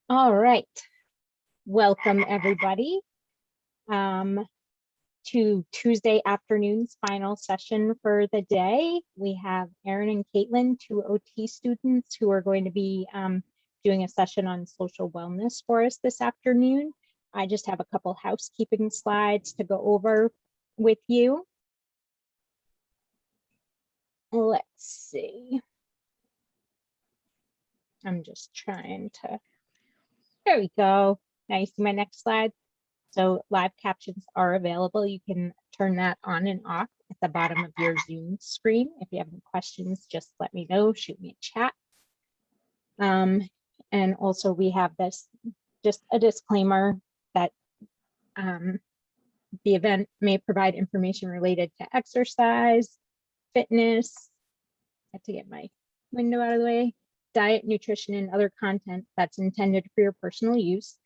All right. Welcome, everybody, to Tuesday afternoon's final session for the day. We have Erin and Kaitlyn, two OT students who are going to be doing a session on social wellness for us this afternoon. I just have a couple housekeeping slides to go over with you. Let's see. I'm just trying to, there we go. Now you see my next slide. So live captions are available. You can turn that on and off at the bottom of your Zoom screen. If you have any questions, just let me know, shoot me a chat. And also we have this, just a disclaimer that the event may provide information related to exercise, fitness, I have to get my window out of the way, diet, nutrition, and other content that's intended for your personal use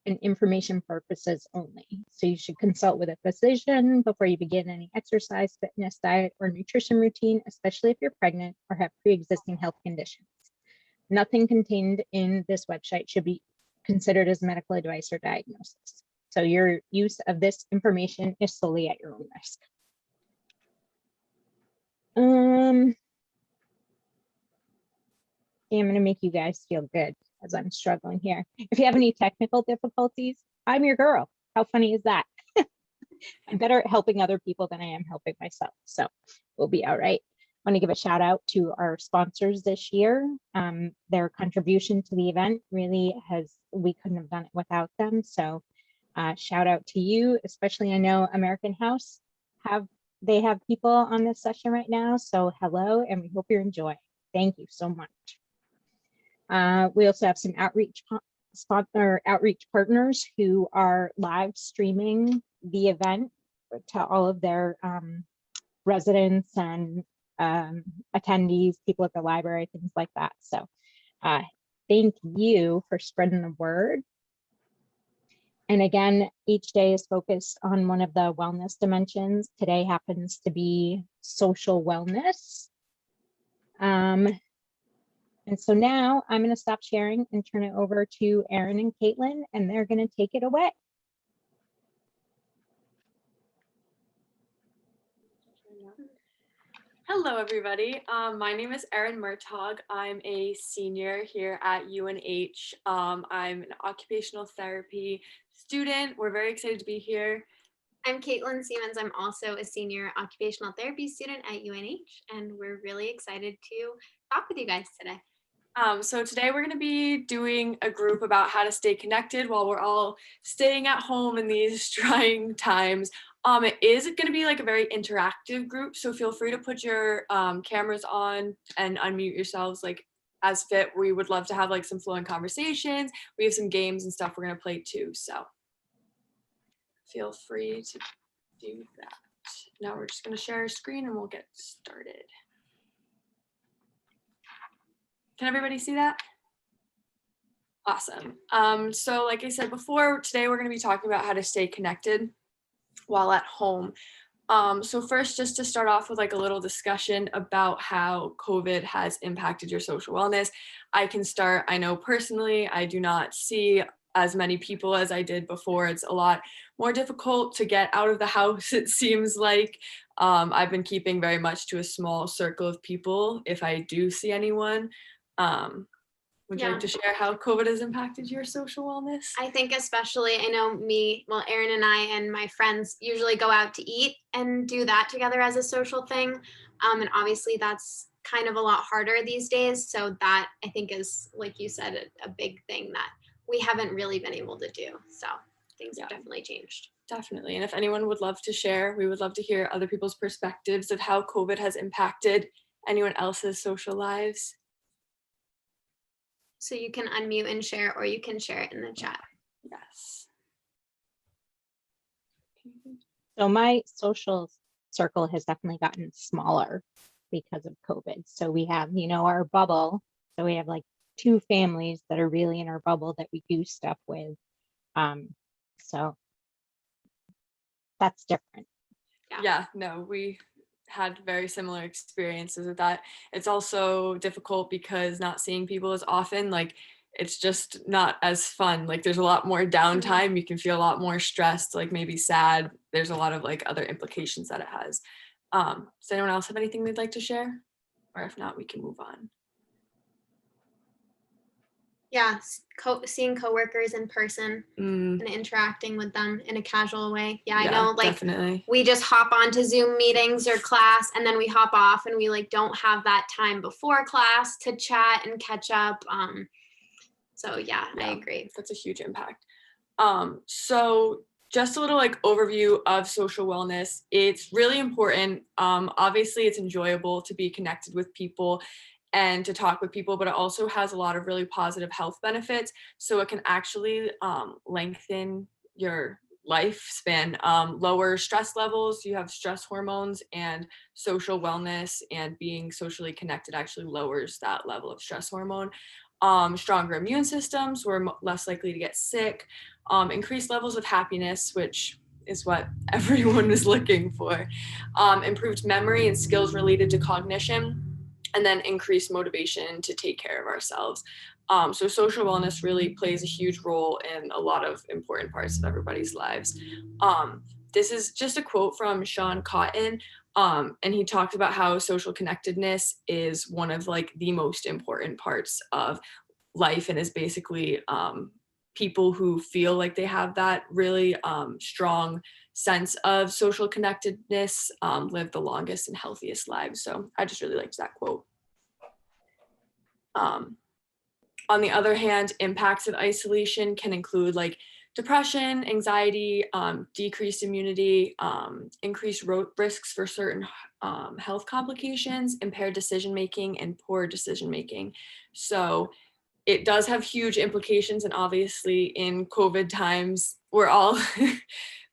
and information purposes only. So you should consult with a physician before you begin any exercise, fitness, diet, or nutrition routine, especially if you're pregnant or have pre-existing health conditions. Nothing contained in this website should be considered as medical advice or diagnosis. So your use of this information is solely at your own risk. I'm going to make you guys feel good as I'm struggling here. If you have any technical difficulties, I'm your girl. How funny is that? I'm better at helping other people than I am helping myself. So we'll be all right. I want to give a shout out to our sponsors this year. Their contribution to the event really we couldn't have done it without them. So shout out to you, especially I know American House they have people on this session right now. So hello, and we hope you're enjoying. Thank you so much. We also have some outreach partners who are live streaming the event to all of their residents and attendees, people at the library, things like that. So thank you for spreading the word. And again, each day is focused on one of the wellness dimensions. Today happens to be social wellness. And so now I'm going to stop sharing and turn it over to Erin and Kaitlyn, and they're going to take it away. Hello, everybody. My name is Erin Murtaugh. I'm a senior here at UNH. I'm an occupational therapy student. We're very excited to be here. I'm Kaitlyn Seamans. I'm also a senior occupational therapy student at UNH, and we're really excited to talk with you guys today. So today we're going to be doing a group about how to stay connected while we're all staying at home in these trying times. It is going to be like a very interactive group, so feel free to put your cameras on and unmute yourselves like as fit. We would love to have like some flowing conversations. We have some games and stuff we're going to play too, so feel free to do that. Now we're just going to share our screen and we'll get started. Can everybody see that? Awesome. So like I said before, today we're going to be talking about how to stay connected while at home. So first, just to start off with like a little discussion about how COVID has impacted your social wellness. I can start. I know personally, I do not see as many people as I did before. It's a lot more difficult to get out of the house, it seems like. I've been keeping very much to a small circle of people if I do see anyone. Would you like to share how COVID has impacted your social wellness? I think especially, I know Erin and I and my friends usually go out to eat and do that together as a social thing. And obviously that's kind of a lot harder these days. So that I think is, like you said, a big thing that we haven't really been able to do. So things have definitely changed. Definitely. And if anyone would love to share, we would love to hear other people's perspectives of how COVID has impacted anyone else's social lives. So you can unmute and share, or you can share it in the chat. Yes. So my social circle has definitely gotten smaller because of COVID. So we have, our bubble. So we have like 2 families that are really in our bubble that we do stuff with. So that's different. Yeah, no, we had very similar experiences with that. It's also difficult because not seeing people as often, like it's just not as fun. Like there's a lot more downtime. You can feel a lot more stressed, like maybe sad. There's a lot of like other implications that it has. Does anyone else have anything they'd like to share? Or if not, we can move on. Yeah, seeing coworkers in person and interacting with them in a casual way. Yeah, I know, like definitely. We just hop onto Zoom meetings or class, and then we hop off, and we like don't have that time before class to chat and catch up. So yeah, I agree. That's a huge impact. So just a little like overview of social wellness. It's really important. Obviously, it's enjoyable to be connected with people and to talk with people, but it also has a lot of really positive health benefits. So it can actually lengthen your lifespan, lower stress levels. You have stress hormones, and social wellness and being socially connected actually lowers that level of stress hormone. Stronger immune systems, we're less likely to get sick, increased levels of happiness, which is what everyone is looking for, improved memory and skills related to cognition, and then increased motivation to take care of ourselves. So social wellness really plays a huge role in a lot of important parts of everybody's lives. This is just a quote from Sean Cotton, and he talked about how social connectedness is one of like the most important parts of life, and is basically people who feel like they have that really strong sense of social connectedness live the longest and healthiest lives. So I just really liked that quote. On the other hand, impacts of isolation can include like depression, anxiety, decreased immunity, increased risks for certain health complications, impaired decision-making, and poor decision-making. So it does have huge implications, and obviously in COVID times, we're all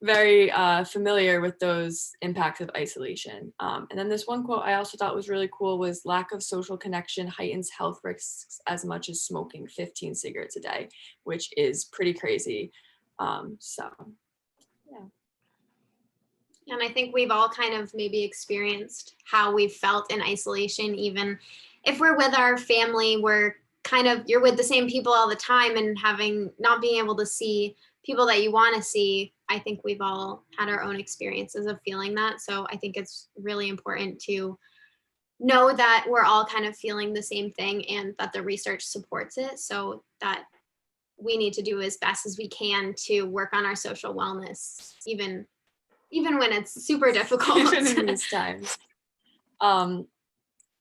very familiar with those impacts of isolation. And then this one quote I also thought was really cool was, lack of social connection heightens health risks as much as smoking 15 cigarettes a day, which is pretty crazy. So, yeah. And I think we've all kind of maybe experienced how we've felt in isolation. Even if we're with our family, you're with the same people all the time, and not being able to see people that you want to see. I think we've all had our own experiences of feeling that. So I think it's really important to know that we're all kind of feeling the same thing, and that the research supports it, so that we need to do as best as we can to work on our social wellness, even when it's super difficult. Even in these times.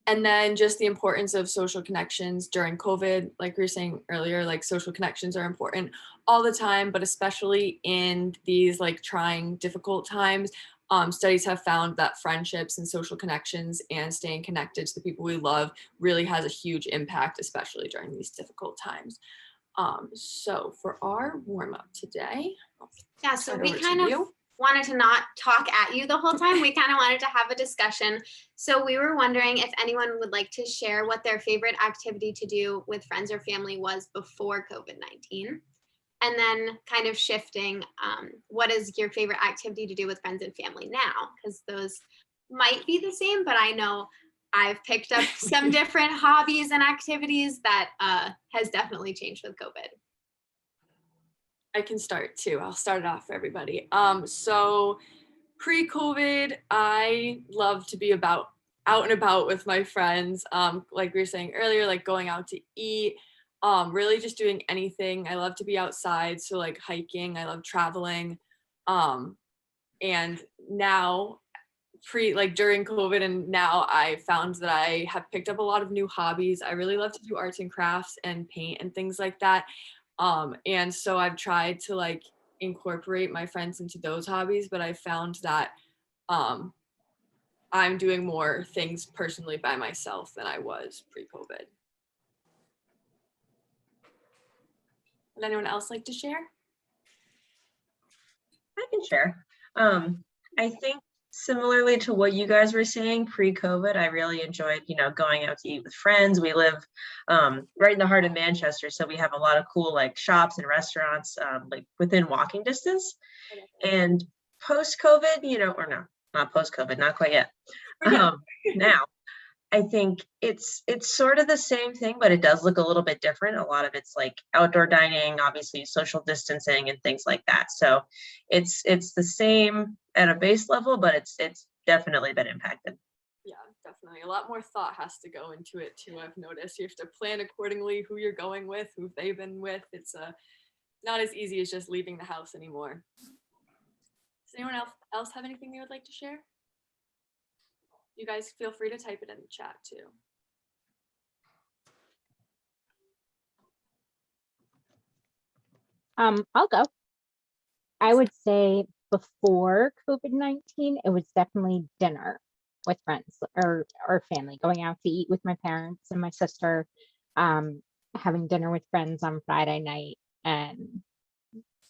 And then just the importance of social connections during COVID, like we were saying earlier, like social connections are important all the time, but especially in these like trying, difficult times. Studies have found that friendships and social connections and staying connected to the people we love really has a huge impact, especially during these difficult times. So for our warm up today, yeah, so we kind of wanted to not talk at you the whole time. We kind of wanted to have a discussion. So we were wondering if anyone would like to share what their favorite activity to do with friends or family was before COVID-19. And then kind of shifting, what is your favorite activity to do with friends and family now? Because those might be the same, but I know I've picked up some different hobbies and activities that has definitely changed with COVID. I can start too. I'll start it off for everybody. So pre-COVID, I love to be out and about with my friends. Like we were saying earlier, like going out to eat, really just doing anything. I love to be outside. So like hiking, I love traveling. And now during COVID, and now I found that I have picked up a lot of new hobbies. I really love to do arts and crafts and paint and things like that. And so I've tried to like incorporate my friends into those hobbies, but I found that I'm doing more things personally by myself than I was pre-COVID. Would anyone else like to share? I can share. I think similarly to what you guys were saying, pre-COVID, I really enjoyed, going out to eat with friends. We live right in the heart of Manchester, so we have a lot of cool like shops and restaurants like within walking distance. And post-COVID, or no, not post-COVID, not quite yet. Now, I think it's sort of the same thing, but it does look a little bit different. A lot of it's like outdoor dining, obviously social distancing and things like that. So it's the same at a base level, but it's definitely been impacted. Yeah, definitely. A lot more thought has to go into it too. I've noticed you have to plan accordingly who you're going with, who they've been with. It's not as easy as just leaving the house anymore. Does anyone else have anything they would like to share? You guys feel free to type it in the chat too. I'll go. I would say before COVID-19, it was definitely dinner with friends or family, going out to eat with my parents and my sister, having dinner with friends on Friday night. And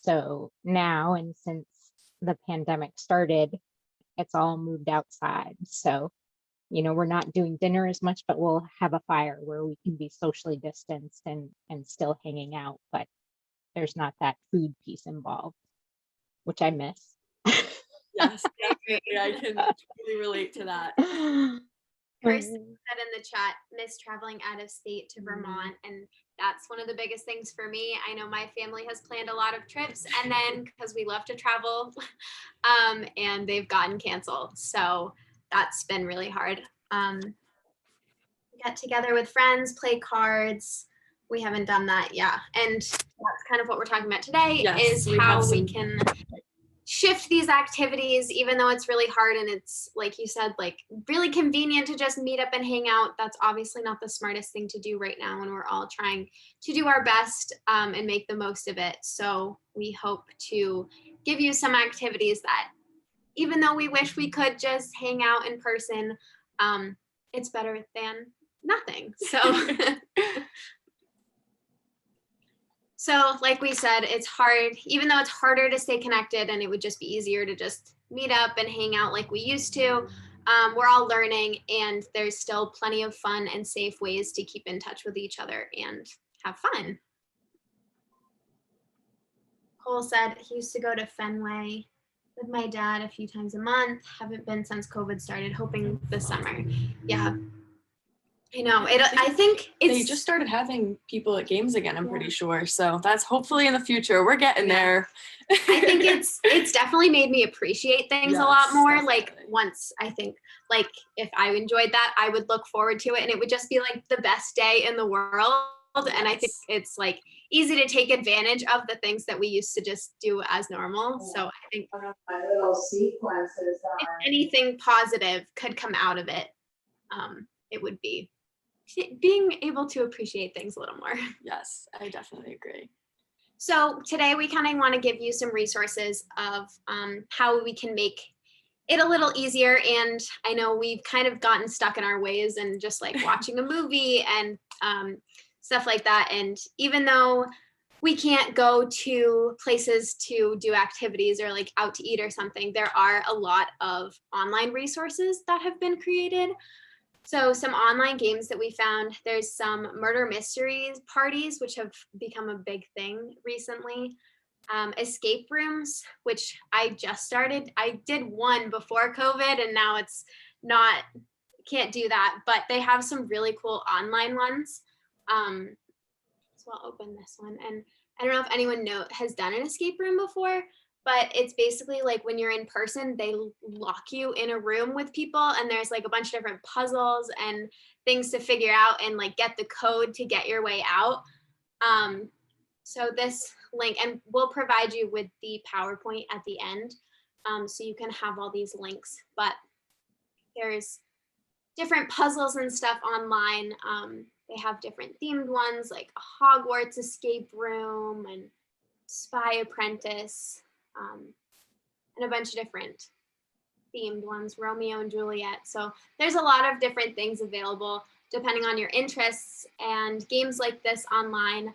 so now, and since the pandemic started, it's all moved outside. So, we're not doing dinner as much, but we'll have a fire where we can be socially distanced and still hanging out, but there's not that food piece involved, which I miss. Yes, definitely. I can totally relate to that. Chris said in the chat, miss traveling out of state to Vermont, and that's one of the biggest things for me. I know my family has planned a lot of trips, and then because we love to travel, and they've gotten canceled, so that's been really hard. Get together with friends, play cards. We haven't done that, yeah, and that's kind of what we're talking about today. Yes, is how we can shift these activities, even though it's really hard and it's, like you said, like really convenient to just meet up and hang out. That's obviously not the smartest thing to do right now, and we're all trying to do our best and make the most of it. So we hope to give you some activities that, even though we wish we could just hang out in person, it's better than nothing. So like we said, it's hard, even though it's harder to stay connected and it would just be easier to just meet up and hang out like we used to. We're all learning, and there's still plenty of fun and safe ways to keep in touch with each other and have fun. Cole said he used to go to Fenway with my dad a few times a month. Haven't been since COVID started, hoping this summer. Yeah. I know. I think they just started having people at games again, I'm pretty sure. So that's hopefully in the future. We're getting there. I think it's definitely made me appreciate things a lot more. Definitely. Like once I think, like if I enjoyed that, I would look forward to it and it would just be like the best day in the world. Yes. And I think it's like easy to take advantage of the things that we used to just do as normal. So I think if anything positive could come out of it, it would be being able to appreciate things a little more. Yes, I definitely agree. So today we kind of want to give you some resources of how we can make it a little easier. And I know we've kind of gotten stuck in our ways and just like watching a movie and stuff like that. And even though we can't go to places to do activities or like out to eat or something, there are a lot of online resources that have been created. So some online games that we found, there's some murder mysteries parties, which have become a big thing recently. Escape rooms, which I just started. I did one before COVID and now it's not, can't do that, but they have some really cool online ones. So I'll open this one. And I don't know if anyone has done an escape room before, but it's basically like when you're in person, they lock you in a room with people and there's like a bunch of different puzzles and things to figure out and like get the code to get your way out. So this link, and we'll provide you with the PowerPoint at the end, so you can have all these links, but there's different puzzles and stuff online. They have different themed ones like a Hogwarts escape room and Spy Apprentice. And a bunch of different themed ones, Romeo and Juliet. So there's a lot of different things available depending on your interests, and games like this online.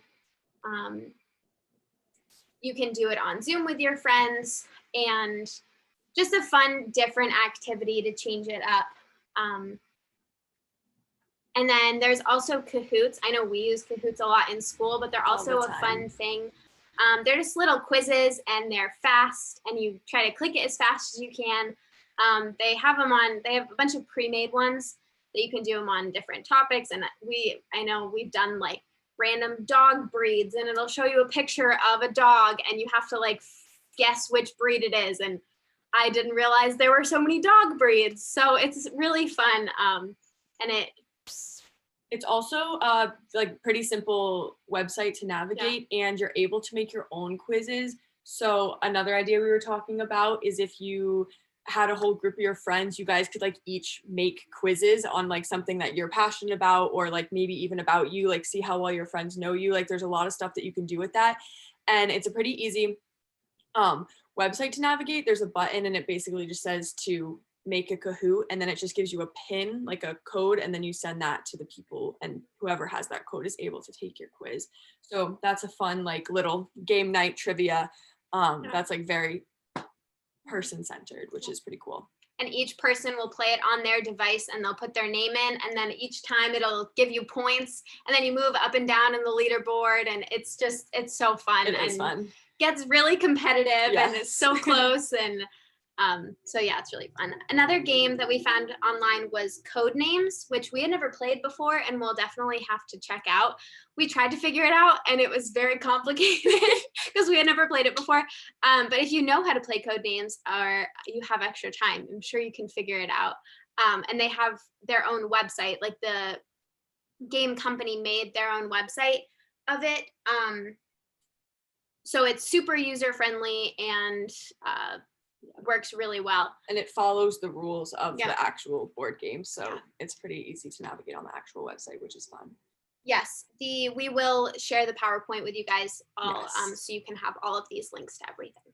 You can do it on Zoom with your friends and just a fun, different activity to change it up. And then there's also Kahoots. I know we use Kahoots a lot in school, but they're also a fun thing. They're just little quizzes and they're fast and you try to click it as fast as you can. They have a bunch of pre-made ones that you can do them on different topics. And I know we've done like random dog breeds, and it'll show you a picture of a dog and you have to like guess which breed it is. And I didn't realize there were so many dog breeds. So it's really fun. And it's also like pretty simple website to navigate, and you're able to make your own quizzes. So another idea we were talking about is if you had a whole group of your friends, you guys could like each make quizzes on like something that you're passionate about, or like maybe even about you, like see how well your friends know you. Like there's a lot of stuff that you can do with that. And it's a pretty easy website to navigate. There's a button and it basically just says to make a Kahoot, and then it just gives you a pin, like a code, and then you send that to the people, and whoever has that code is able to take your quiz. So that's a fun like little game night trivia that's like very person-centered, which is pretty cool. And each person will play it on their device, and they'll put their name in, and then each time it'll give you points, and then you move up and down in the leaderboard, and it's so fun. It is fun. Gets really competitive, Yes. and it's so close. And so yeah, it's really fun. Another game that we found online was Codenames, which we had never played before, and we'll definitely have to check out. We tried to figure it out, and it was very complicated because we had never played it before. But if you know how to play Codenames, or you have extra time, I'm sure you can figure it out. And they have their own website, like the game company made their own website of it. So it's super user friendly and works really well. And it follows the rules of Yeah. the actual board game. So Yeah. it's pretty easy to navigate on the actual website, which is fun. Yes, we will share the PowerPoint with you guys all, Yes. so you can have all of these links to everything.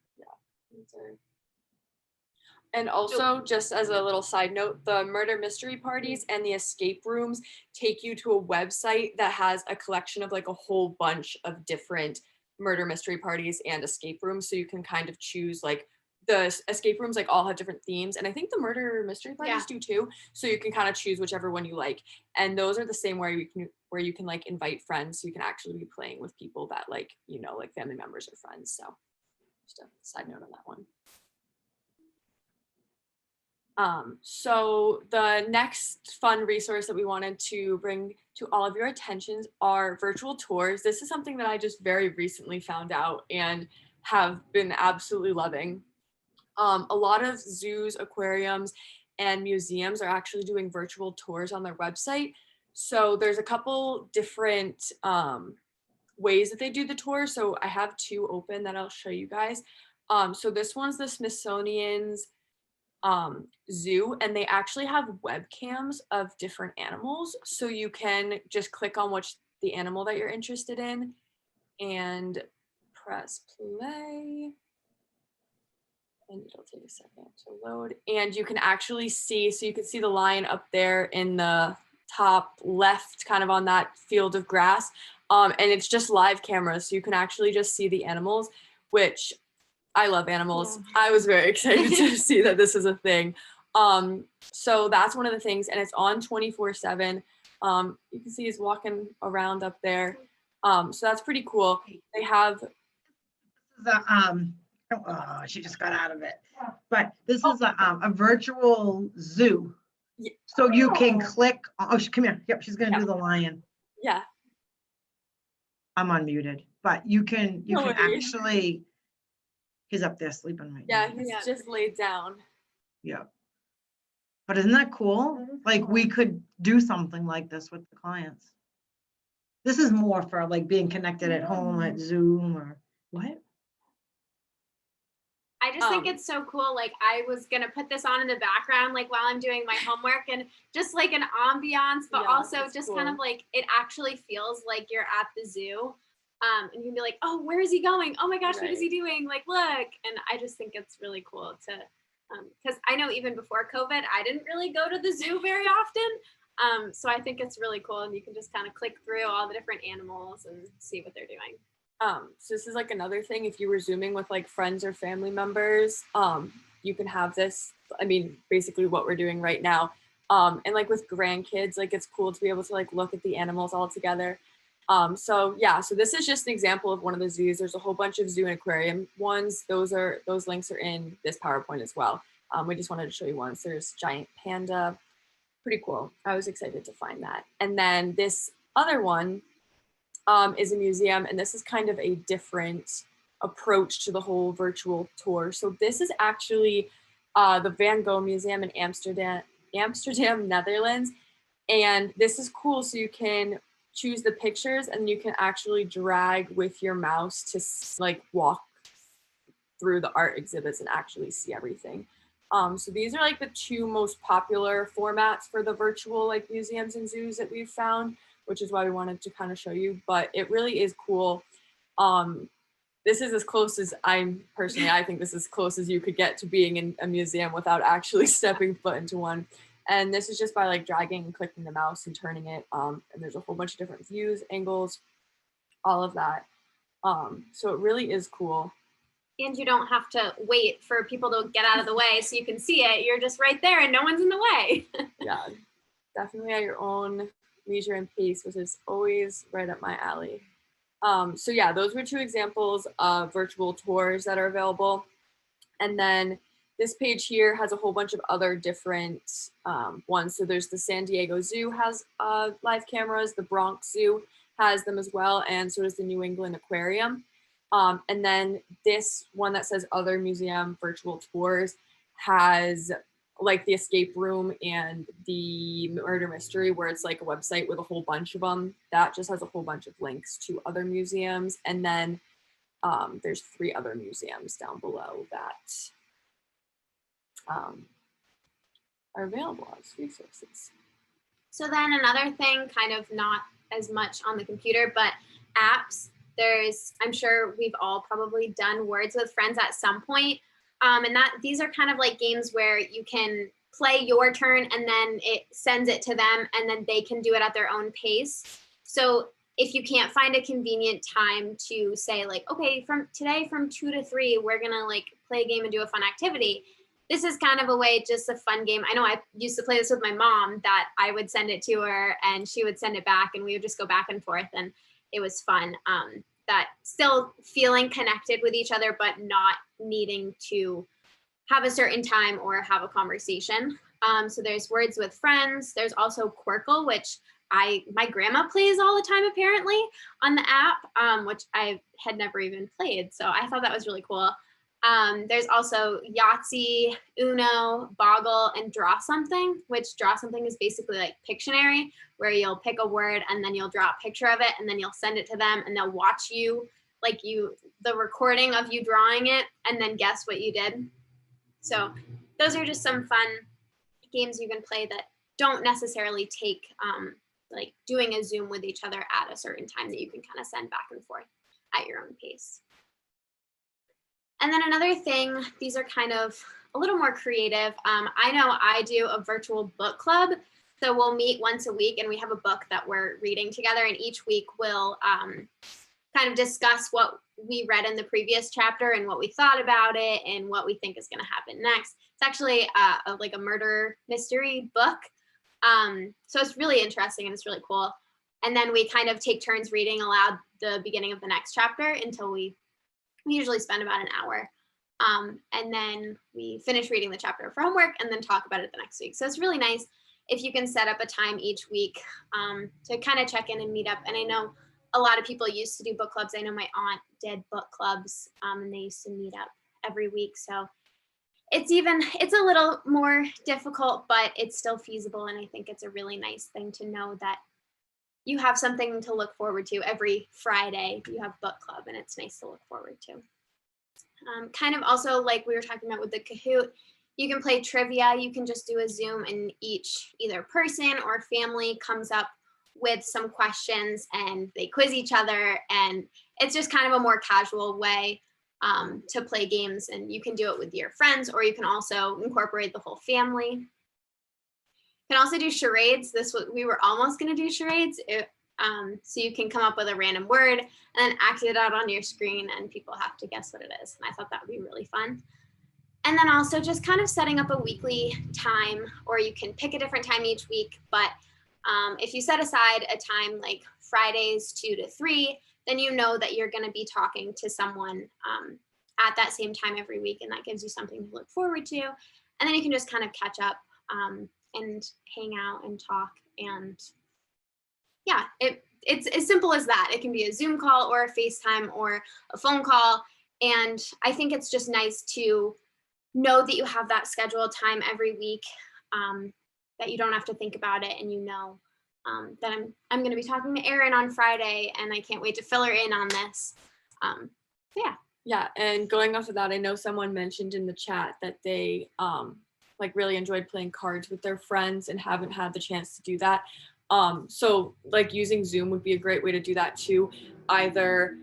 And also, just as a little side note, the murder mystery parties and the escape rooms take you to a website that has a collection of like a whole bunch of different murder mystery parties and escape rooms. So you can kind of choose, like, the escape rooms like all have different themes, and I think the murder mystery parties do too. So you can kind of choose whichever one you like. And those are the same where you can like invite friends, so you can actually be playing with people that like, you know, like family members or friends. So just a side note on that one. So the next fun resource that we wanted to bring to all of your attentions are virtual tours. This is something that I just very recently found out and have been absolutely loving. A lot of zoos, aquariums, and museums are actually doing virtual tours on their website. So there's a couple different ways that they do the tour. So I have two open that I'll show you guys. So this one's the Smithsonian's zoo, and they actually have webcams of different animals. So you can just click on the animal that you're interested in and press play. And it'll take a second to load. And you can actually see, so you can see the lion up there in the top left, kind of on that field of grass. And it's just live cameras, so you can actually just see the animals, which I love animals. Yeah. I was very excited to see that this is a thing. So that's one of the things, and it's on 24/7. You can see he's walking around up there. So that's pretty cool. They have she just got out of it. But this is a virtual zoo. Yeah. So you can click, come here. Yep, she's gonna do the lion. Yeah. I'm unmuted, but you can No worries. actually, he's up there sleeping right Yeah, now. he's just laid down. Yeah. But isn't that cool? Like we could do something like this with the clients. This is more for like being connected at home at Zoom or what? I just think it's so cool. Like I was gonna put this on in the background, like while I'm doing my homework, and just like an ambiance, but Yeah, also it's just cool. kind of like it actually feels like you're at the zoo. And you can be like, oh, where is he going? Oh my gosh, what is he doing? Like, look. And I just think it's really cool to, because I know even before COVID, I didn't really go to the zoo very often. So I think it's really cool, and you can just kind of click through all the different animals and see what they're doing. So this is like another thing, if you were Zooming with like friends or family members, you can have this, I mean, basically what we're doing right now. And like with grandkids, like it's cool to be able to like look at the animals all together. So yeah, so this is just an example of one of the zoos. There's a whole bunch of zoo and aquarium ones. Those links are in this PowerPoint as well. We just wanted to show you ones. There's giant panda, pretty cool. I was excited to find that. And then this other one is a museum, and this is kind of a different approach to the whole virtual tour. So this is actually the Van Gogh Museum in Amsterdam, Netherlands. And this is cool. So you can choose the pictures and you can actually drag with your mouse to like walk through the art exhibits and actually see everything. So these are like the two most popular formats for the virtual like museums and zoos that we've found, which is why we wanted to kind of show you, but it really is cool. This is as close as I think this is as close as you could get to being in a museum without actually stepping foot into one. And this is just by like dragging and clicking the mouse and turning it. And there's a whole bunch of different views, angles, all of that. So it really is cool. And you don't have to wait for people to get out of the way so you can see it. You're just right there and no one's in the way. Yeah, definitely at your own leisure and pace, which is always right up my alley. So yeah, those were two examples of virtual tours that are available. And then this page here has a whole bunch of other different ones. So there's the San Diego Zoo has live cameras, the Bronx Zoo has them as well, and so does the New England Aquarium. And then this one that says other museum virtual tours has like the escape room and the murder mystery, where it's like a website with a whole bunch of them. That just has a whole bunch of links to other museums. And then there's 3 other museums down below that are available as resources. So then another thing, kind of not as much on the computer, but apps. I'm sure we've all probably done Words with Friends at some point. And these are kind of like games where you can play your turn and then it sends it to them and then they can do it at their own pace. So if you can't find a convenient time to say like, okay, from today from 2 to 3, we're gonna like play a game and do a fun activity. This is kind of a way, just a fun game. I know I used to play this with my mom, that I would send it to her and she would send it back and we would just go back and forth, and it was fun. That still feeling connected with each other, but not needing to have a certain time or have a conversation. So there's Words with Friends. There's also Quirkle, which my grandma plays all the time apparently on the app, which I had never even played. So I thought that was really cool. There's also Yahtzee, Uno, Boggle, and Draw Something, which Draw Something is basically like Pictionary, where you'll pick a word and then you'll draw a picture of it and then you'll send it to them and they'll watch you, the recording of you drawing it and then guess what you did. So those are just some fun games you can play that don't necessarily take like doing a Zoom with each other at a certain time, that you can kind of send back and forth at your own pace. And then another thing, these are kind of a little more creative. I know I do a virtual book club. So we'll meet once a week and we have a book that we're reading together, and each week we'll kind of discuss what we read in the previous chapter and what we thought about it and what we think is going to happen next. It's actually like a murder mystery book. So it's really interesting and it's really cool. And then we kind of take turns reading aloud the beginning of the next chapter until we usually spend about an hour. And then we finish reading the chapter for homework and then talk about it the next week. So it's really nice if you can set up a time each week to kind of check in and meet up. And I know a lot of people used to do book clubs. I know my aunt did book clubs and they used to meet up every week. So it's a little more difficult, but it's still feasible. And I think it's a really nice thing to know that you have something to look forward to. Every Friday you have book club and it's nice to look forward to. Kind of also like we were talking about with the Kahoot, you can play trivia. You can just do a Zoom and either person or family comes up with some questions and they quiz each other. And it's just kind of a more casual way to play games, and you can do it with your friends, or you can also incorporate the whole family. You can also do charades. We were almost going to do charades. So you can come up with a random word and then act it out on your screen and people have to guess what it is. And I thought that would be really fun. And then also just kind of setting up a weekly time, or you can pick a different time each week. But if you set aside a time like Fridays 2 to 3, then you know that you're going to be talking to someone at that same time every week. And that gives you something to look forward to. And then you can just kind of catch up and hang out and talk. And yeah, it's as simple as that. It can be a Zoom call or a FaceTime or a phone call. And I think it's just nice to know that you have that scheduled time every week, that you don't have to think about it, and you know that I'm going to be talking to Erin on Friday, and I can't wait to fill her in on this. Yeah. Yeah, and going off of that, I know someone mentioned in the chat that they like really enjoyed playing cards with their friends and haven't had the chance to do that. So like using Zoom would be a great way to do that too. Either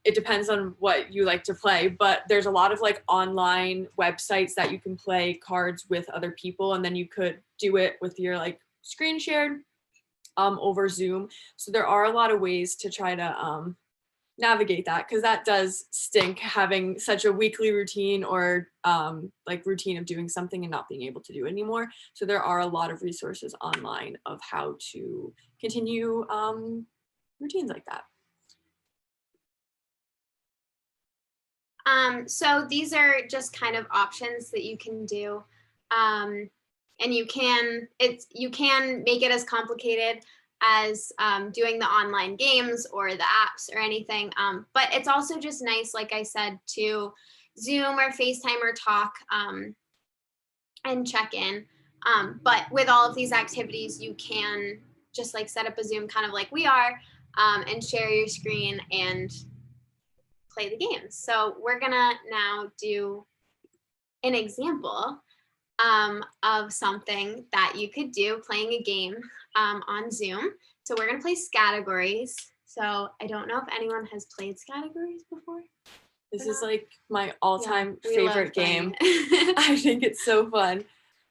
it depends on what you like to play, but there's a lot of like online websites that you can play cards with other people, and then you could do it with your like screen shared over Zoom. So there are a lot of ways to try to navigate that, because that does stink, having such a weekly routine or like routine of doing something and not being able to do it anymore. So there are a lot of resources online of how to continue routines like that. So these are just kind of options that you can do. And you can make it as complicated as doing the online games or the apps or anything. But it's also just nice, like I said, to Zoom or FaceTime or talk and check in. But with all of these activities, you can just like set up a Zoom kind of like we are, and share your screen and play the games. So we're gonna now do an example of something that you could do playing a game on Zoom. So we're gonna play Categories. So I don't know if anyone has played Categories before. This is like my all-time Yeah, we love favorite playing game. it. I think it's so fun.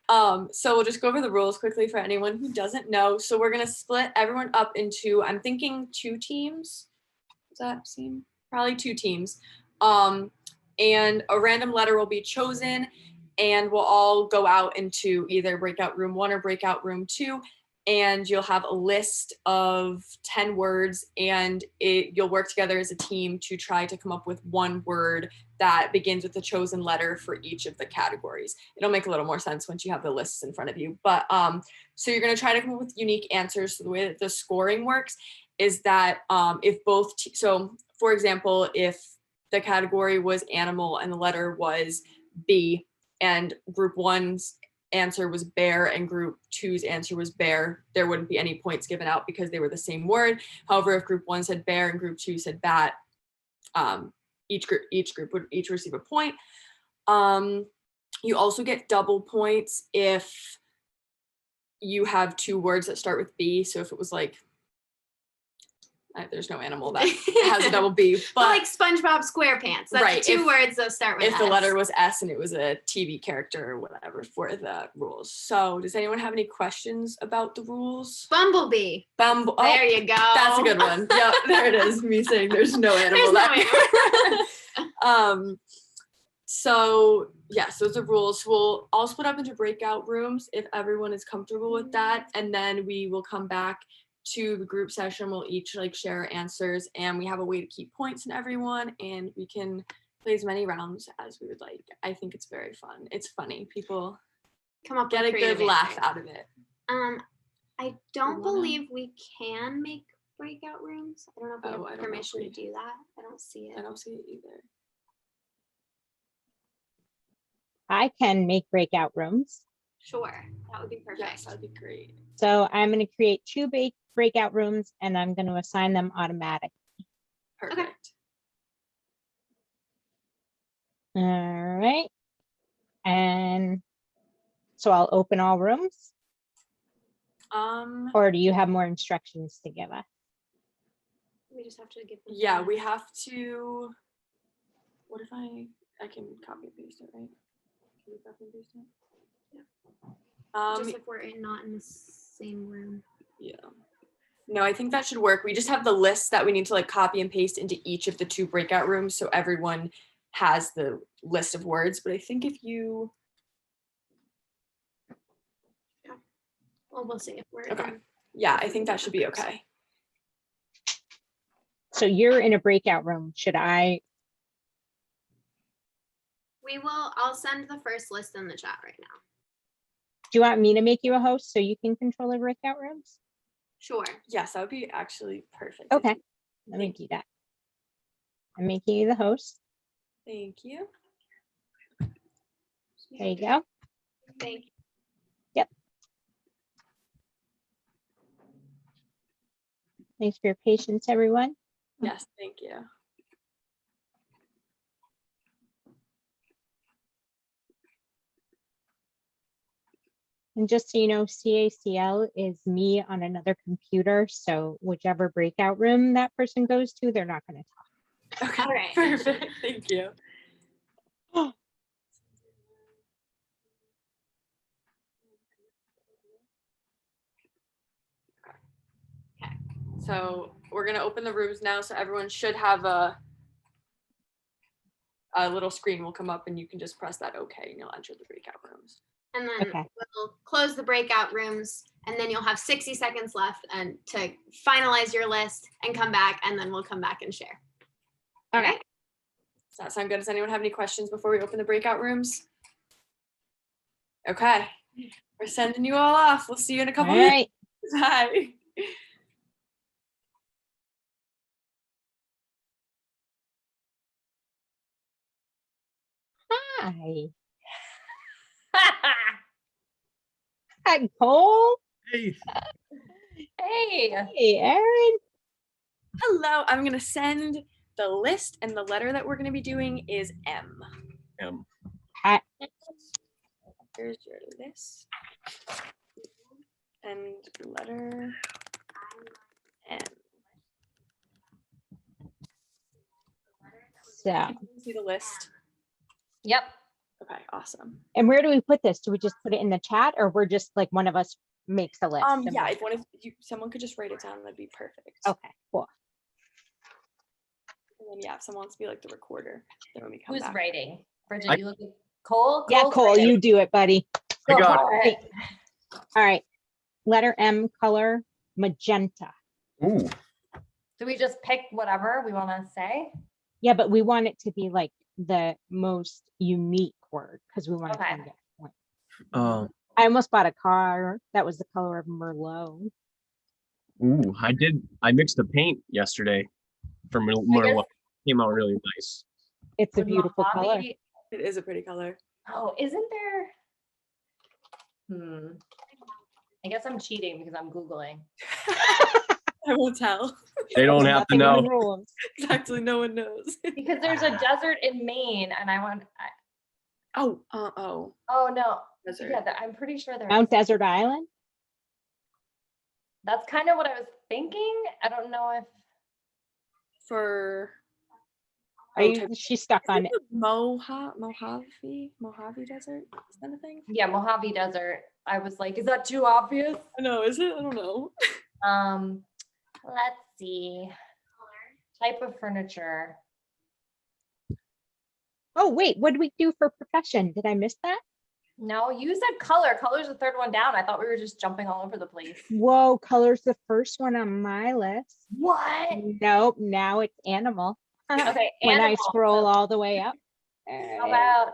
So we'll just go over the rules quickly for anyone who doesn't know. So we're gonna split everyone up into, I'm thinking 2 teams. Does that seem? Probably 2 teams. And a random letter will be chosen, and we'll all go out into either breakout room 1 or breakout room 2. And you'll have a list of 10 words, and you'll work together as a team to try to come up with one word that begins with the chosen letter for each of the categories. It'll make a little more sense once you have the lists in front of you. But so you're going to try to come up with unique answers. So the way that the scoring works is that if both, so for example, if the category was animal and the letter was B, and group 1's answer was bear and group 2's answer was bear, there wouldn't be any points given out because they were the same word. However, if group 1 said bear and group 2 said bat, each group would each receive a point. You also get double points if you have 2 words that start with B. So if it was like, there's no animal that has a double B, but like SpongeBob SquarePants. That's right, 2 words that start with if S. the letter was S and it was a TV character or whatever for the rules. So does anyone have any questions about the rules? Bumblebee. Oh, There you go. that's a good one. Yep, there it is. Me saying there's no animal. So yes, those are rules. We'll all split up into breakout rooms if everyone is comfortable with that, and then we will come back to the group session. We'll each like share answers, and we have a way to keep points in everyone, and we can play as many rounds as we would like. I think it's very fun. It's funny. People come up get with a good creative laugh answers. out of it. I don't believe we can make breakout rooms. I don't know if we I have don't know permission if to do that. I don't see it. I don't see it either. I can make breakout rooms. Sure, that would be perfect. Yes, that'd be great. So I'm going to create 2 breakout rooms, and I'm going to assign them automatically. Perfect. All right. And so I'll open all rooms, or do you have more instructions to give us? We just have to give them. Yeah, we have to. What if I can copy and paste it, right? Can you copy and paste it? Just if we're not in the same room. Yeah. No, I think that should work. We just have the list that we need to like copy and paste into each of the 2 breakout rooms, so everyone has the list of words. But I think if you. Well, we'll see if we're. Okay. Yeah, I think that should be okay. So you're in a breakout room. Should I? We will. I'll send the first list in the chat right now. Do you want me to make you a host so you can control the breakout rooms? Sure. Yes, that would be actually perfect. Okay, let me do that. I'm making you the host. Thank you. There you go. Thank you. Yep. Thanks for your patience, everyone. Yes, thank you. And just so you know, CACL is me on another computer. So whichever breakout room that person goes to, they're not going to talk. Okay, All right. perfect. Thank you. Okay. So we're gonna open the rooms now. So everyone should have a little screen will come up, and you can just press that OK, and you'll enter the breakout rooms. And then Okay. we'll close the breakout rooms, and then you'll have 60 seconds left and to finalize your list and come back, and then we'll come back and share. All right. Does that sound good? Does anyone have any questions before we open the breakout rooms? Okay, we're sending you all off. We'll see you in a All couple minutes. right. Bye. Hi. Hi, Cole. Hey. Hey, Hey, Erin. Hello. I'm gonna send the list, and the letter that we're gonna be doing is M. Hi. Here's your list. And letter M. So, Can you see the list? yep. Okay, awesome. and where do we put this? Do we just put it in the chat, or we're just like one of us makes a list? and Yeah, we- if one of you, someone could just write it down, that'd be perfect. Okay, cool. And then yeah, if someone wants to be like the recorder, then when we come Who's back. writing? Bridget, I- you look at Cole? Yeah, Cole's Cole, writing. you do it, buddy. I got All right. All right. Letter M, color magenta. it. Ooh. Do we just pick whatever we want to say? Yeah, but we want it to be like the most unique word because we want to Okay. try to get a point. Um. I almost bought a car that was the color of Merlot. Ooh. I mixed the paint yesterday for Murtaugh. Came out really nice. It's a Would beautiful color. Mojave- It is a pretty color. Oh, isn't there? I guess I'm cheating because I'm Googling. I won't tell. They don't There's have to nothing in the know. rules. Exactly, no one knows. Because there's a desert in Maine and Oh, oh no. desert. Yeah, I'm pretty sure there Mount is. Desert Island. That's kind of what I was thinking. I don't know if For Are you? She's stuck on it. Mojave Desert? Is that a thing? yeah, Mojave Desert. I was like, is that too obvious? I know, is it? I don't know. Let's see. Type of furniture. Oh, wait, what did we do for profession? Did I miss that? No, you said color. Color's the third one down. I thought we were just jumping all over the place. Whoa, color's the first one on my list. What? Nope, now it's animal. Okay, When I animal. scroll all the way up. How about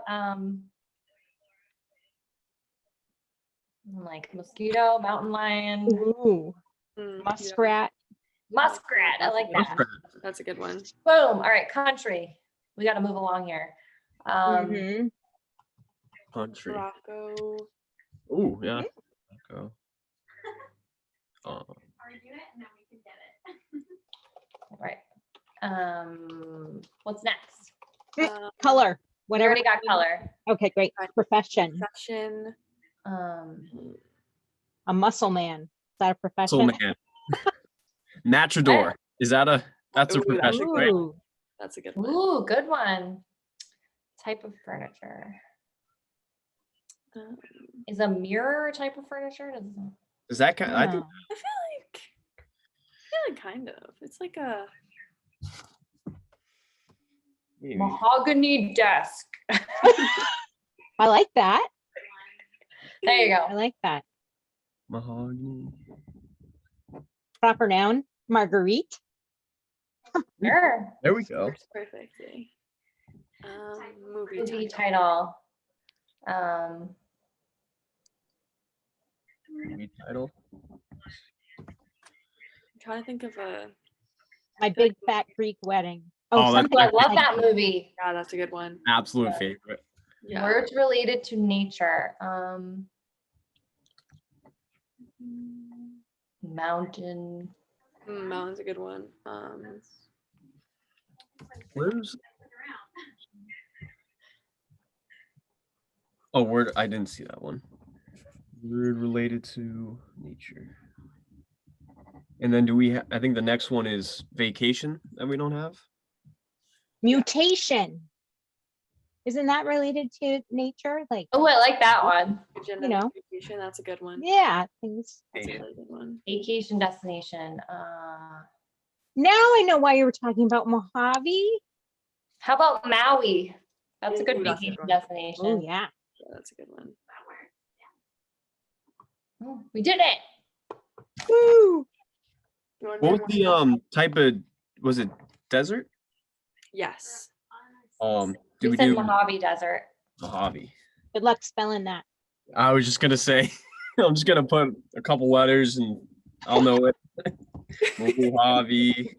like mosquito, mountain lion, Ooh, Yeah, muskrat. muskrat. I like that. Muskrat. that's a good one. Boom. All right, country. We got to move along here. Mhm. Country. Morocco. Ooh, yeah. Go. Argue it, and then we can get it. All right. What's next? Color, We whatever. already got color. Okay, great. Right. Profession, Profession. a muscle man. Is that a Soul profession? man. Matador. That's a Ooh, that's profession, a right? Ooh, That's a good one. Ooh, good one. Type of furniture. Um, Is a mirror a type of furniture? Is that kind? I think I feel like kind of. It's like a maybe. Mahogany desk. I like that. There you I go. like that. Mahogany. Proper noun, Marguerite. Sure. There we go. works perfectly. Movie Movie title. title. movie title. I'm trying to think of a. My Big Fat Greek Wedding. Oh, that's something I love like that movie. Yeah, that's a good one. absolute favorite. Yeah. Words related to nature. Mountain. Mountain's a good one. Where's? Oh, word. I didn't see that one. Word related to nature. And then do we? I think the next one is vacation that we don't have. Mutation. Isn't that related to nature? Like, Oh, I like that one. Agenda You know. Vacation, that's a good one. yeah, things. That's a really good one. Vacation destination. Now I know why you were talking about Mojave. How about Maui? That's a good Ooh, that's a good vacation one. destination. Oh yeah. Yeah, that's a good one. Oh, we did it. Woo! You want What to was name one? the type of? Was it desert? Yes. Did We we said do Mojave Desert. Mojave? Good luck spelling that. I was just gonna say, I'm just gonna put a couple letters and I'll know it. Mojave.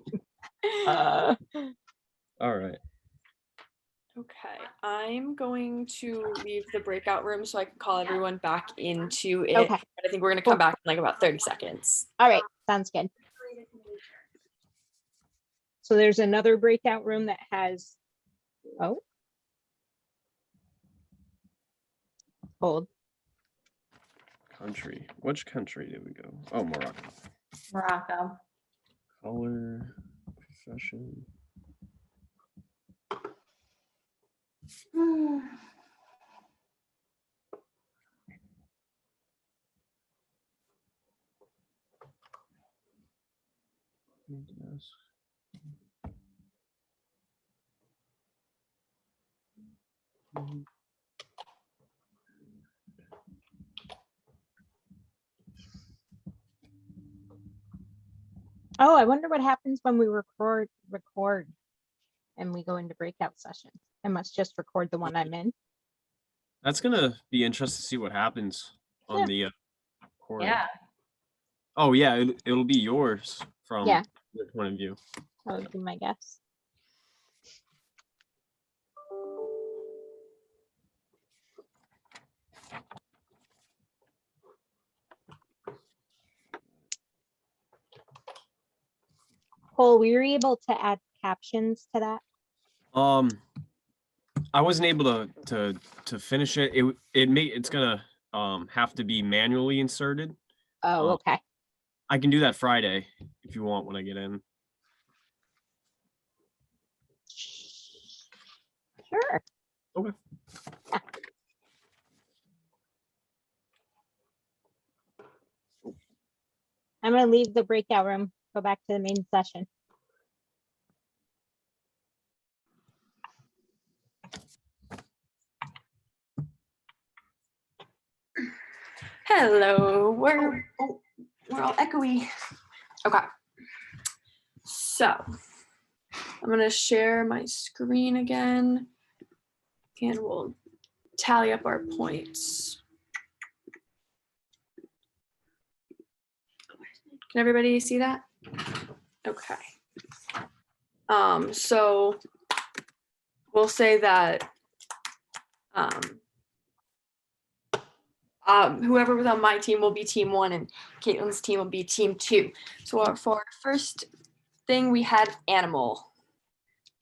Uh, All right. Okay, I'm going to leave the breakout room so I can call everyone back into it. Okay. But I think we're gonna come back in like about 30 seconds. all right, sounds good. So there's another breakout room that has. Oh. Hold. Country. Which country did we go? Oh, Morocco. Morocco. Color. Profession. Yes. Oh, I wonder what happens when we record and we go into breakout sessions. I must just record the one I'm in. That's gonna be interesting to see what happens on Yeah. the recording. Yeah. Oh yeah, it'll be yours from Yeah. your point of view. That would be my guess. Cole, were you able to add captions to that? I wasn't able to finish it. It's gonna have to be manually inserted. Oh, okay. I can do that Friday if you want when I get in. Sure. Okay. Yeah. I'm gonna leave the breakout room, go back to the main session. Hello, we're all echoey. Okay. So I'm gonna share my screen again and we'll tally up our points. Can everybody see that? Okay. So we'll say that whoever was on my team will be team 1 and Kaitlyn's team will be team 2. So for our first thing, we had animal.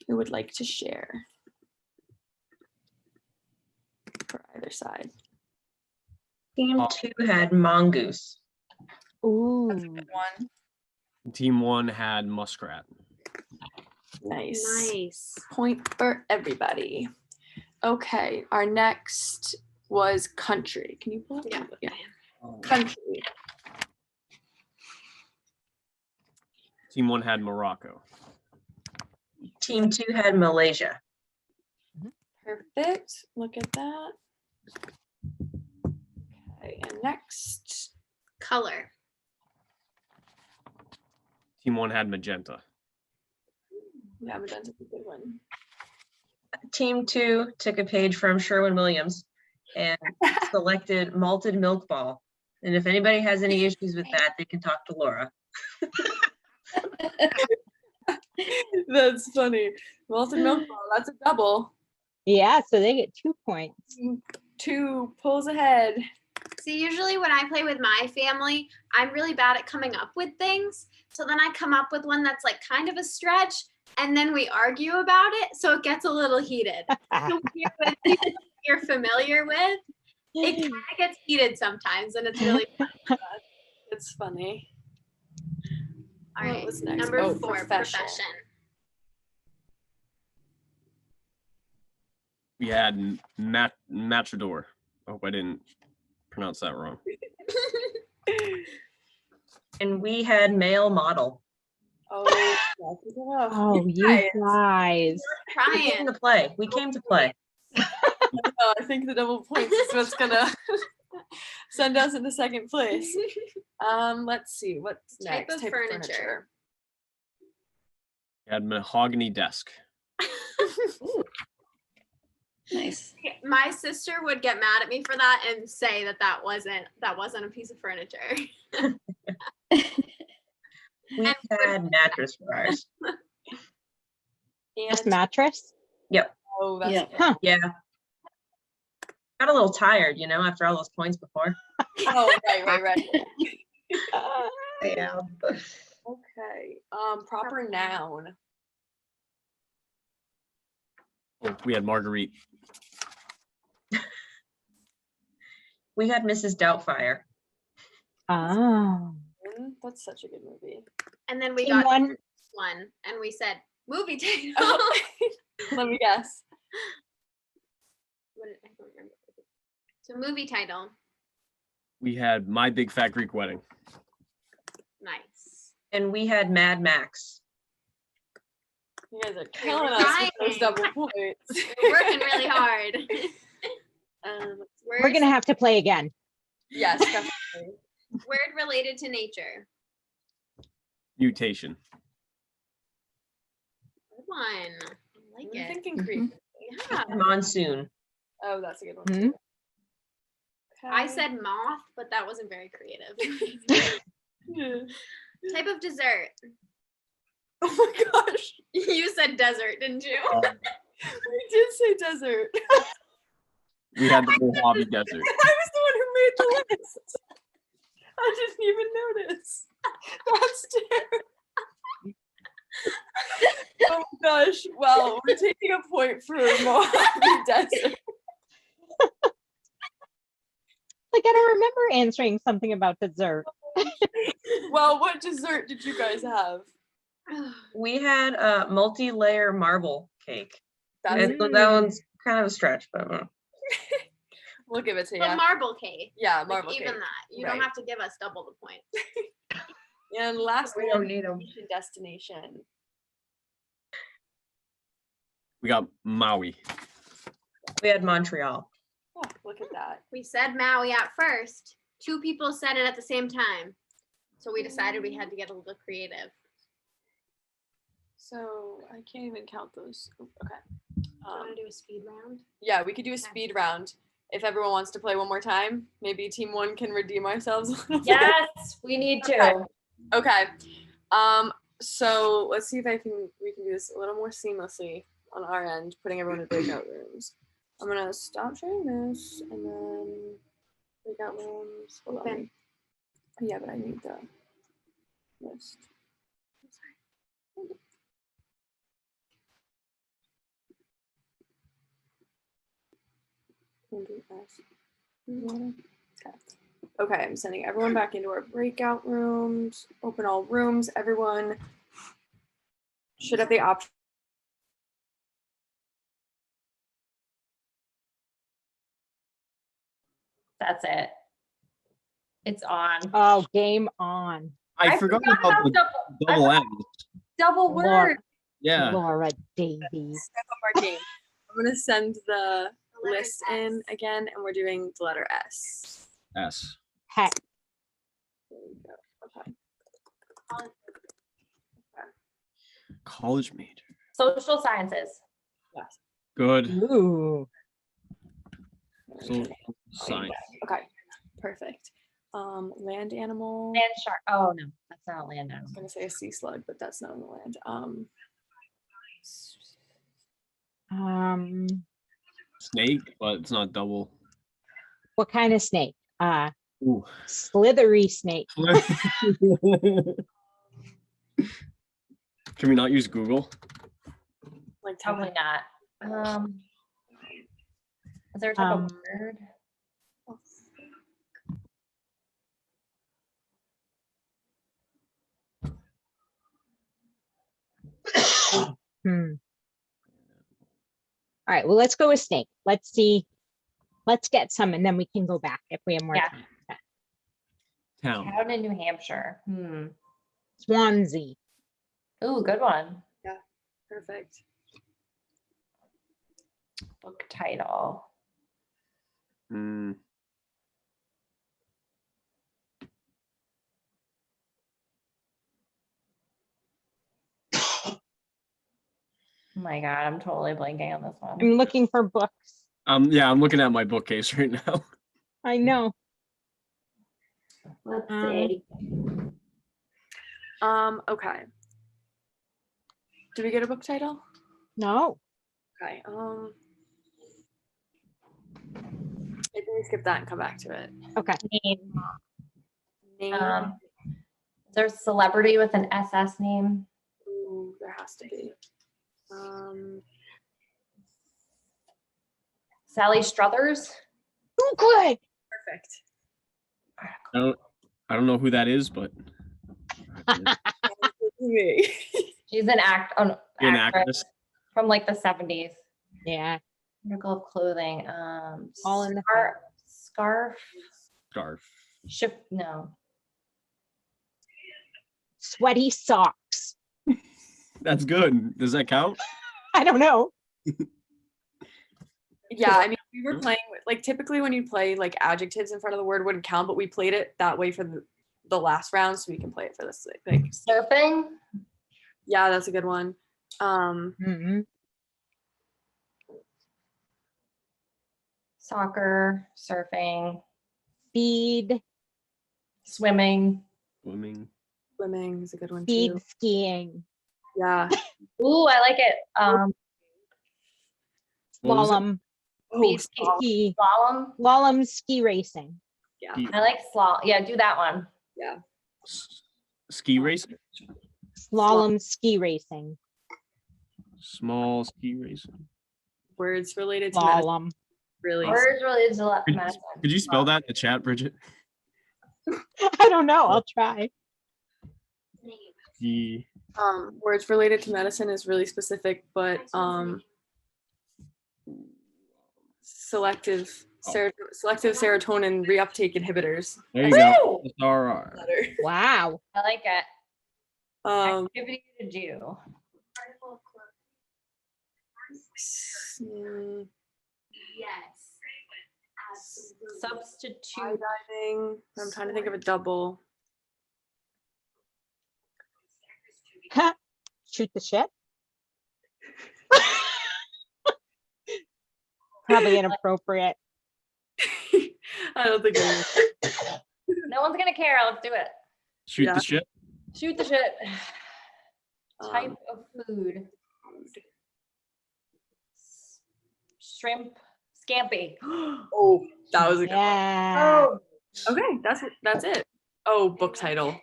Who would like to share? For either side. Team 2 had mongoose. Ooh. That's a good one. Team 1 had muskrat. Nice. Nice. Point for everybody. Okay, our next was country. Can you pull up? Yeah. Country. Team 1 had Morocco. Team 2 had Malaysia. Perfect. Look at that. Okay, and next. Color. Team 1 had magenta. Yeah, magenta's a good one. Team 2 took a page from Sherwin-Williams and selected malted milk ball. And if anybody has any issues with that, they can talk to Laura. That's funny. Malted milk ball, that's a double. Yeah, so they get 2 points. 2 pulls ahead. See, usually when I play with my family, I'm really bad at coming up with things. So then I come up with one that's like kind of a stretch, and then we argue about it. So it gets a little heated. So when you're with people you're familiar with, it kind of gets heated sometimes, and it's really fun. It's funny. All What right, was next? number Oh, 4, profession. profession. We had matador. I hope I didn't pronounce that wrong. And we had male model. Oh, that's a good one. Oh, you guys. We Trying. came to play. We came to play. I think the double points is what's gonna send us into second place. Let's see what's Type next. of furniture. We had mahogany desk. Nice. My sister would get mad at me for that and say that wasn't a piece of furniture. We had mattress for ours. Just And mattress? oh, that's Yeah. good. Huh. Yeah. Got a little tired, after all those points before. Oh, right. Yeah. Okay. Proper noun. Oh, we had Marguerite. We had Mrs. Doubtfire. Oh. That's such a good movie. And then we Team got one. one, and we said movie title. Oh, let me guess. I don't remember. So movie title. We had My Big Fat Greek Wedding. Nice. And we had Mad Max. You guys are killing us with those double points. We're working really hard. We're going to have to play again. Yes, definitely. Word related to nature. Mutation. Good one. I like I'm it. thinking creative. Yeah. Monsoon. Oh, that's a good one. Hmm? Too. I Okay. said moth, but that wasn't very creative. Yeah. Type of dessert. Oh my gosh. You said desert, didn't you? We did say desert. We had the Mojave Desert. I was the one who made the list. I didn't even notice. That's terrible. Oh my gosh. Well, we're taking a point for Mojave Desert. Like, I don't remember answering something about dessert. Well, what dessert did you guys have? We had a multi-layer marble cake. That's And so that one's kind of a stretch, but We'll give it to you. But marble cake. Yeah, Like, marble even cake. that. You Right. don't have to give us double the point. And last We one, don't need them. vacation destination. We got Maui. we had Montreal. Oh, look at that. We said Maui at first. 2 people said it at the same time. So we decided we had to get a little creative. So I can't even count those. Oh, okay. Do you want to do a speed round? Yeah, we could do a speed round. If everyone wants to play one more time, maybe team 1 can redeem ourselves a little bit. Yes, we need to. Okay. So let's see if we can do this a little more seamlessly on our end, putting everyone in breakout rooms. I'm gonna stop sharing this and then breakout rooms. Hold Okay. on. Yeah, but I need the list. Okay, I'm sending everyone back into our breakout rooms. Open all rooms. Everyone should have the option. That's it. It's on. Oh, game on. I forgot about the double M. double Laura- word. Yeah. Laura Davies. Step up our game. I'm gonna send the letter list S. in again, and we're doing the letter S. S. Heck. There we go. Okay. College major. Social sciences. Yes. Good. Ooh. Social science. Okay. Perfect. Land animal. Land shark. Oh no, that's not a land I animal. was gonna say a sea slug, but that's not on the land. Snake, but it's not double. What kind of snake? Ooh. Slithery snake. Can we not use Google? Like Probably not. Is there a type of bird? Hmm. All right, well, let's go with snake. Let's see. Let's get some and then we can go back if we have more Yeah. time. Town. Town in New Hampshire. Swansea. Ooh, good one. Perfect. Book title. Mm, Oh my God, I'm totally blanking on this one. I'm looking for books. yeah, I'm looking at my bookcase right now. I know. Let's see. Okay. Do we get a book title? No. Okay. Maybe we skip that and come back to it. Okay. Name. Name. Is there a celebrity with an SS name? Ooh, there has to be. Sally Struthers? Oh, good. Perfect. I don't know who that is, but She's an an actress. from like the 70s. Yeah. Article of clothing. All in the Scarf. Scarf. No. Sweaty socks. That's good. Does that count? I don't know. Yeah, I mean, we were playing with, like, typically when you play like adjectives in front of the word wouldn't count, but we played it that way for the last round, so we can play it for this thing. Surfing. Yeah, that's a good one. Mm-hmm. Soccer, surfing, Speed. swimming. Swimming. Swimming is a good one Speed too. skiing. Yeah. Ooh, I like it. What was it? Slalom. Oh, Ski. Slalom. Slalom ski racing. yeah. I like slalom. Yeah, do that one. Yeah. Ski racing. Slalom ski racing. Small ski racing. Words related to medicine. Slalom. Really. Words related to medicine. Could you spell that in the chat, Bridget? I don't know. I'll try. Ski. Words related to medicine is really specific, but selective serotonin reuptake inhibitors. There you go. SRR. Wow. I like it. Um, Activity to do. Yes. Substitute. skydiving. I'm trying to think of a double. Shoot the shit. Probably inappropriate. I don't think it is. No one's gonna care. Let's do it. Shoot Yeah. the shit. Shoot the shit. Type Um, of food. Shrimp. Scampi. Oh, that was a good one. Yeah. Okay, that's it. Oh, book title.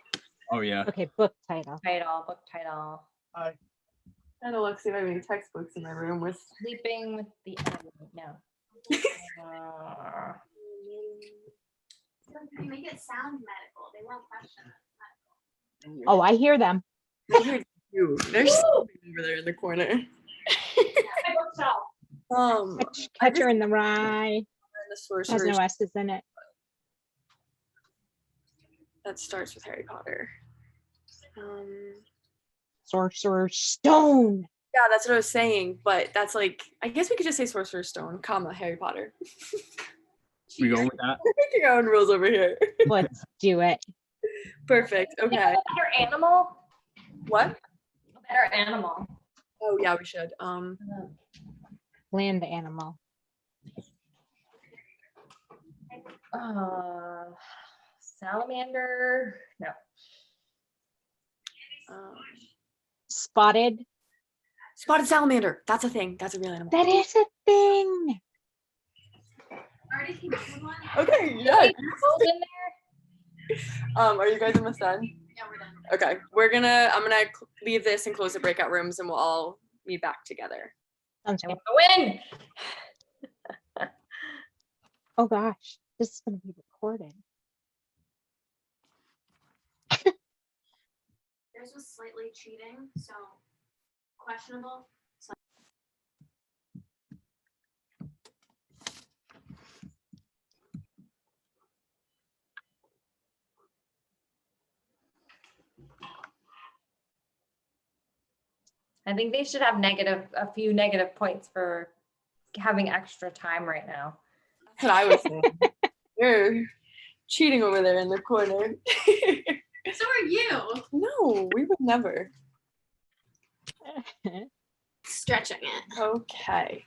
Oh yeah. Okay, book title. Book title. I had to look see if I have any textbooks in my room with. Sleeping with the enemy. No. You make it sound medical. They won't question it. Oh, I hear them. I hear you. There's something over there in the corner. Catcher in the Rye. The Has sorcerer's no S's in it. that starts with Harry Potter. Sorcerer's Stone. Yeah, that's what I was saying, but that's like, I guess we could just say Sorcerer's Stone, comma, Harry Potter. We going with that? Making our own rules over here. Let's do it. Perfect. Okay. Better animal. What? A better animal. Oh yeah, we should. Land animal. Salamander. No. Spotted. Spotted salamander. That's a thing. That's a real animal. That is a thing. Already came up with one? Okay, yeah. Apples in there? Are you guys almost done? Yeah, we're done. Okay, I'm gonna leave this and close the breakout rooms, and we'll all meet back together. Sounds I good. want to win. Oh gosh, this is gonna be recorded. Yours was slightly cheating, so questionable. I think they should have a few negative points for having extra time right now. That's what I was saying. You're cheating over there in the corner. So are you. No, we would never. Stretching it. Okay.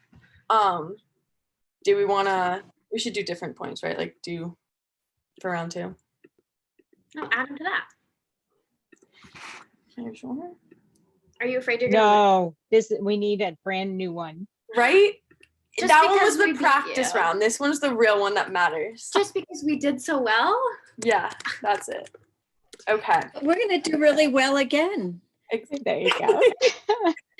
We should do different points, right? Like do for round 2. No, add them to that. Are you sure? Are you afraid you're gonna No, we need a brand new one. Right? Just that one because was the we beat practice you. round. This one's the real one that matters. Just because we did so well? Yeah, that's it. Okay. We're gonna do really well again. There you go.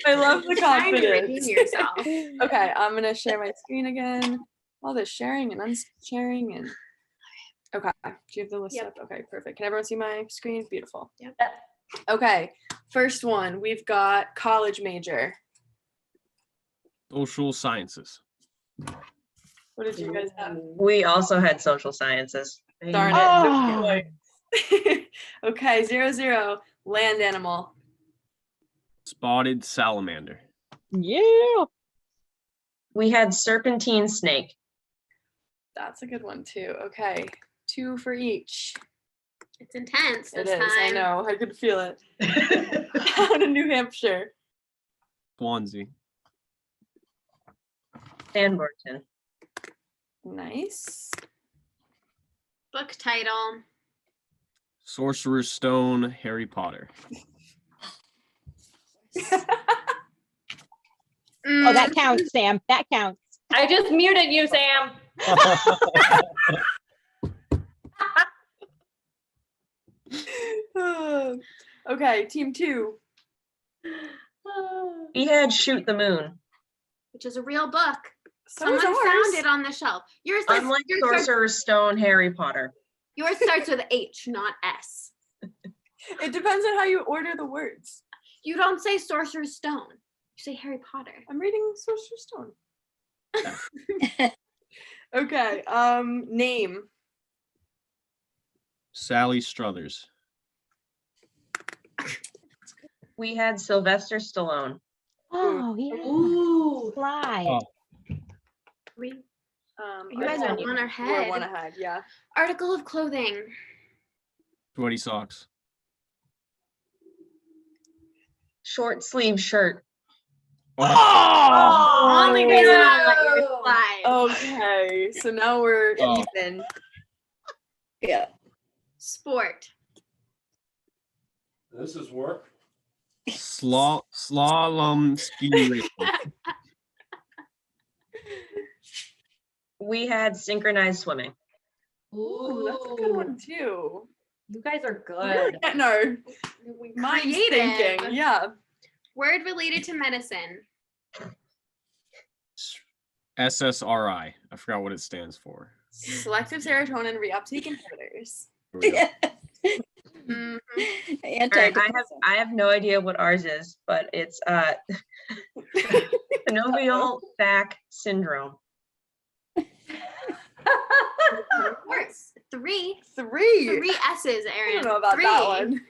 I love the Trying to redeem confidence. yourself. Okay, I'm gonna share my screen again. All this sharing and unsharing and okay. Do you have the list Yep. up? Okay, perfect. Can everyone see my screen? Beautiful. Yep. Okay, first one, we've got college major. Social sciences. What did you guys have? We also had social sciences. Darn Oh. it. Okay, 0-0, land animal. Spotted salamander. Yeah. We had serpentine snake. That's a good one too. Okay, 2 for each. It's intense It this is, time. I know, I could feel it. Out in New Hampshire. Swansea. Sandborton. Nice. Book title. Sorcerer's Stone, Harry Potter. Oh, that counts, Sam. That counts. I just muted you, Sam. Okay, team 2. We had Shoot the Moon. Which is a real book. So Someone is ours. found it on the shelf. Yours says- Unlike yours starts- Sorcerer's Stone, Harry Potter. yours starts with H, not S. It depends on how you order the words. You don't say Sorcerer's Stone. You say Harry Potter. I'm reading Sorcerer's Stone. Okay, name. Sally Struthers. We had Sylvester Stallone. Oh, yeah. Ooh. Slide. Oh. You I guys are won. one We're ahead. one ahead, yeah. Article of clothing. Sweaty socks. Short sleeve shirt. Oh! Only reason I'll let you slide. Okay, so now we're Oh. even. Yeah. Sport. This is work. Slalom ski racing. We had synchronized swimming. Ooh, that's a good one too. You guys are We're good. getting our minds thinking. Creative. Yeah. Word related to medicine. SSRI. I forgot what it stands for. Selective serotonin reuptake inhibitors. Here we go. Mhm. All right, I have no idea what ours is, but it's synovial back syndrome. Of course. Three S's, I Erin. don't know about that one.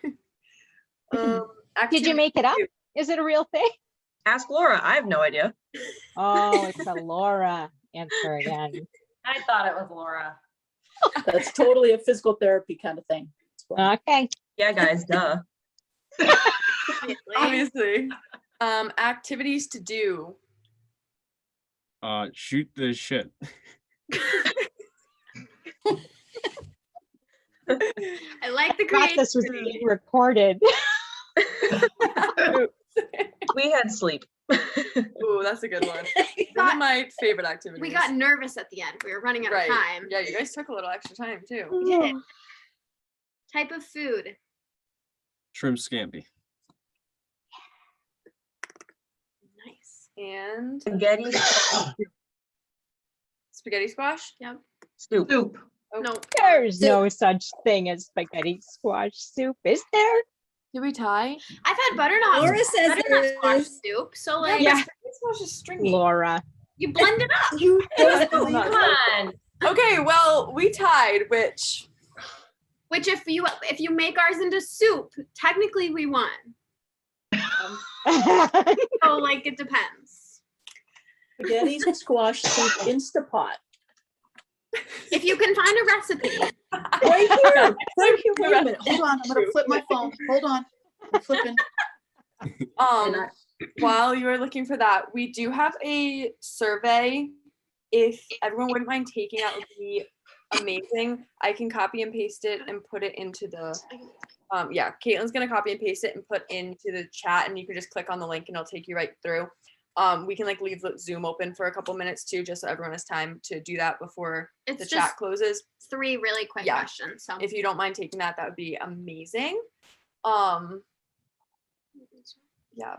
Did you make it up? Is it a real thing? Ask Laura. I have no idea. Oh, it's a Laura answer again. I thought it was Laura. That's totally a physical therapy kind of thing. Okay. Yeah, guys, duh. Obviously. Activities to do. Shoot the shit. I like the Thought this was creativity. being recorded. We had sleep. Ooh, that's a good one. We One of got, my favorite activities. we got nervous at the end. We were running out right. of time. Yeah, you guys took a little extra time too. We did. Type of food. Shrimp scampi. Nice. And Spaghetti spaghetti squash. soup. Soup. Oh, No. There's no such thing as spaghetti squash soup, is there? Did we tie? I've had butternut. Laura says butternut there squash is. soup. So like Yeah. Spaghetti squash is stringy. Laura. you blend it up. You don't Come believe on. Okay, well, we tied, which Which if you make ours into soup, technically we won. So like it depends. Spaghetti squash soup Instapot. If you can find a recipe. Right here. Right here. Wait a minute. Hold on. I'm gonna flip my phone. Hold on. I'm flipping. while you are looking for that, we do have a survey. If everyone wouldn't mind taking that, would be amazing. I can copy and paste it and put it into the yeah, Kaitlyn's gonna copy and paste it and put into the chat, and you can just click on the link and it'll take you right through. We can like leave the Zoom open for a couple minutes too, just so everyone has time to do that before It's the just chat closes. 3 really quick Yeah. questions. So If you don't mind taking that, that would be amazing. Yeah,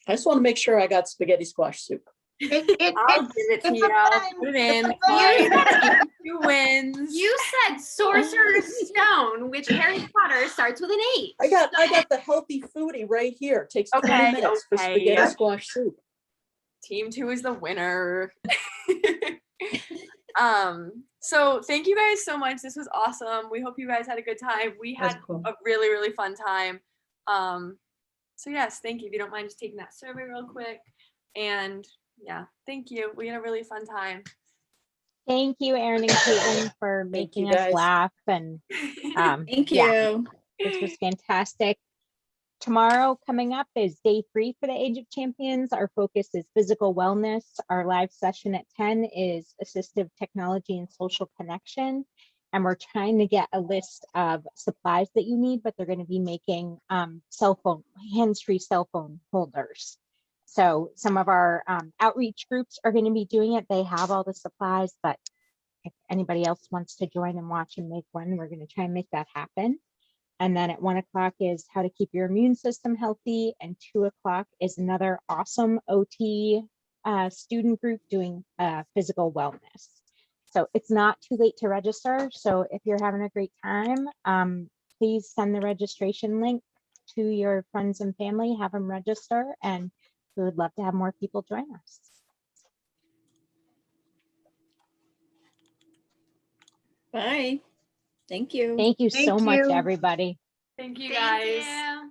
I just want to make sure I got spaghetti squash soup. I'll give it to it's you. a I'll thing. put it in. It's a Fine. Two wins. you said Sorcerer's Stone, which Harry Potter starts with an 8. I got the healthy foodie right here. Takes 20 Okay, minutes for okay. spaghetti squash soup. Team 2 is the winner. So thank you guys so much. This was awesome. We hope you guys had a good time. We had That's cool. a really, really fun time. So yes, thank you. If you don't mind just taking that survey real quick. And yeah, thank you. We had a really fun time. Thank you, Erin and Kaitlyn, for Thank you, making us guys. laugh. And Thank yeah, you. this was fantastic. Tomorrow coming up is day 3 for the Age of Champions. Our focus is physical wellness. Our live session at 10 is assistive technology and social connection. And we're trying to get a list of supplies that you need, but they're going to be making hands-free cell phone holders. So some of our outreach groups are going to be doing it. They have all the supplies, but if anybody else wants to join and watch and make one, we're going to try and make that happen. And then at 1 o'clock is how to keep your immune system healthy. And 2 o'clock is another awesome OT student group doing physical wellness. So it's not too late to register. So if you're having a great time, please send the registration link to your friends and family, have them register, and we would love to have more people join us. Bye. Thank you. Thank you so Thank much, you. everybody. Thank you Thank guys. you.